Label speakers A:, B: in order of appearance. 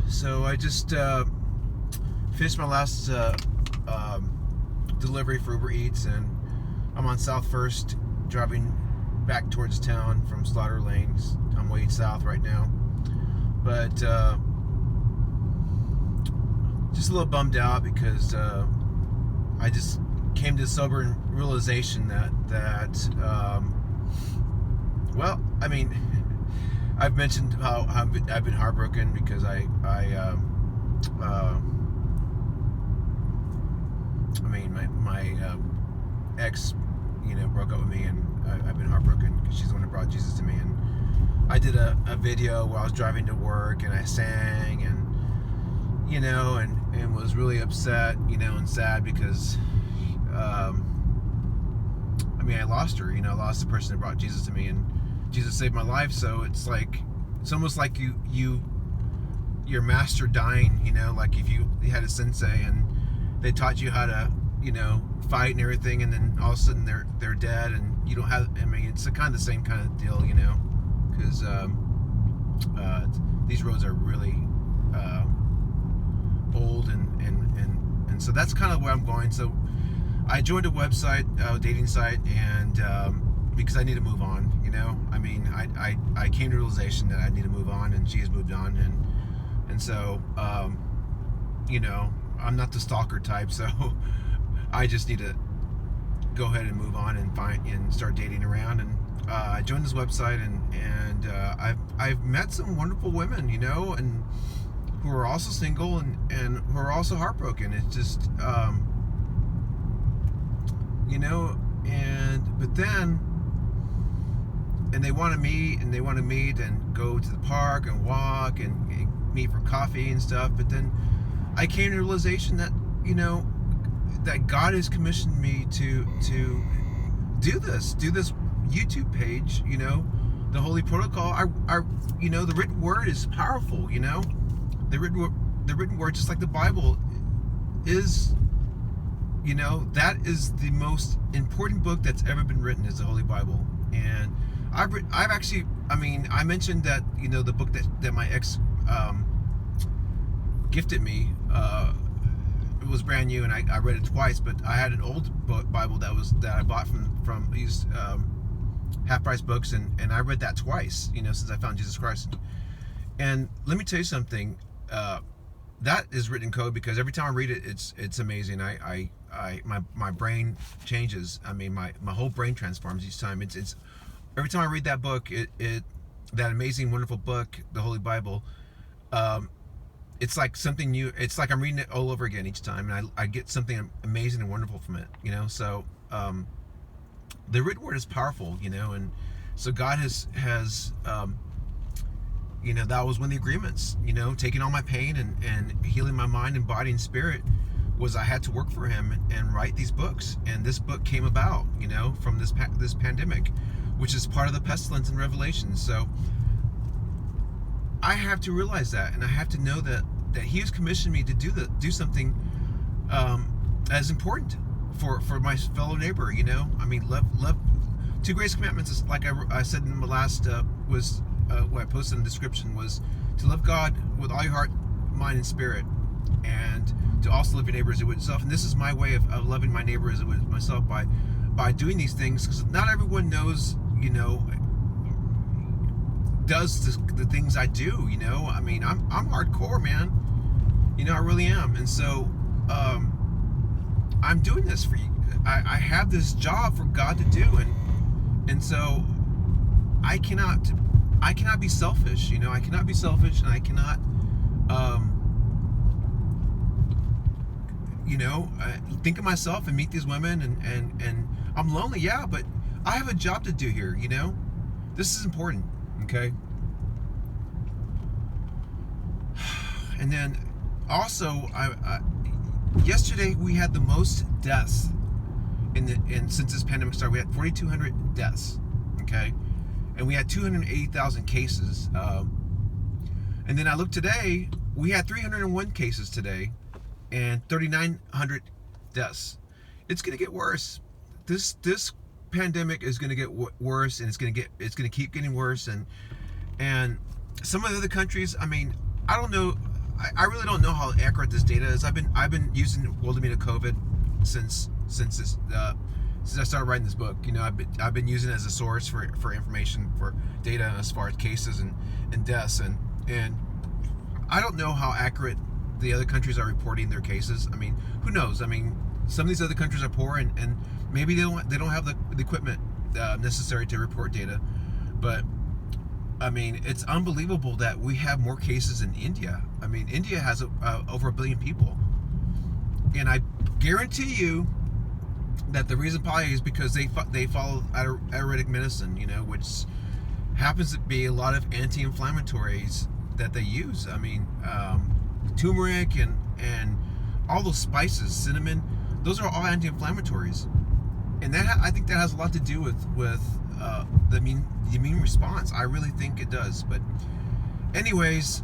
A: So I just finished my last delivery for Uber Eats, and I'm on South First, driving back towards town from Slaughter Lanes. I'm way south right now, but just a little bummed out because I just came to the sober realization that well, I mean, I've mentioned how I've been heartbroken because I mean, my ex, broke up with me, and I've been heartbroken because she's the one that brought Jesus to me. And I did a video where I was driving to work, and I sang, and and was really upset, and sad because I mean, I lost her. I lost the person that brought Jesus to me, and Jesus saved my life. So it's almost like your master dying, like if you had a sensei and they taught you how to, fight and everything, and then all of a sudden they're dead, and you don't have. I mean, it's the same kind of deal, because these roads are really old, and so that's kind of where I'm going. So I joined a website, dating site, and because I need to move on, I mean, I came to the realization that I need to move on, and she has moved on, and so I'm not the stalker type, so I just need to go ahead and move on and start dating around. And I joined this website, and I've met some wonderful women, and who are also single and who are also heartbroken. It's just and they want to meet, and go to the park and walk and meet for coffee and stuff. But then I came to the realization that that God has commissioned me to do this YouTube page, the Holy Protocol. The written word is powerful. The written word, just like the Bible, is that is the most important book that's ever been written, is the Holy Bible. And I've actually, I mentioned that the book that my ex gifted me, it was brand new, and I read it twice. But I had an old Bible that I bought from these half price books, and I read that twice, since I found Jesus Christ. And let me tell you something, that is written code, because every time I read it, it's amazing. My brain changes. I mean, my whole brain transforms each time. It's every time I read that book, that amazing, wonderful book, the Holy Bible. It's like something new. It's like I'm reading it all over again each time, and I get something amazing and wonderful from it. So the written word is powerful. And so God has that was one of the agreements. Taking all my pain and healing my mind and body and spirit, was I had to work for Him and write these books. And this book came about, from this pandemic, which is part of the pestilence in Revelation. So I have to realize that, and I have to know that He has commissioned me to do something as important for my fellow neighbor. Love. Two greatest commandments is, like I said in my last was what I posted in the description, was to love God with all your heart, mind, and spirit, and to also love your neighbor as you would yourself. And this is my way of loving my neighbor as I would myself, by doing these things, because not everyone knows, does the things I do. I'm hardcore, man. I really am. And so I'm doing this for you. I have this job for God to do, and so I cannot be selfish. I cannot be selfish, and I cannot think of myself and meet these women, and I'm lonely, yeah, but I have a job to do here. This is important. Okay. And then also, yesterday we had the most deaths since this pandemic started. We had 4,200 deaths. Okay, and we had 280,000 cases. And then I looked today, we had 301 cases today, and 3,900 deaths. It's gonna get worse. This pandemic is going to get worse, and it's going to keep getting worse, and some of the other countries, I don't know I really don't know how accurate this data is. I've been using WORLDOMETER COVID since I started writing this book. You know, I've been using it as a source for information, for data as far as cases and deaths, and I don't know how accurate the other countries are reporting their cases. I mean, who knows? I mean, some of these other countries are poor, and maybe they don't have the equipment necessary to report data. But I mean, it's unbelievable that we have more cases in India. I mean, India has over 1 billion people, and I guarantee you that the reason probably is because they follow Ayurvedic medicine, you know, which happens to be a lot of anti-inflammatories that they use. I mean, turmeric and all those spices, cinnamon, those are all anti-inflammatories, and that I think that has a lot to do with the immune response. I really think it does. But anyways,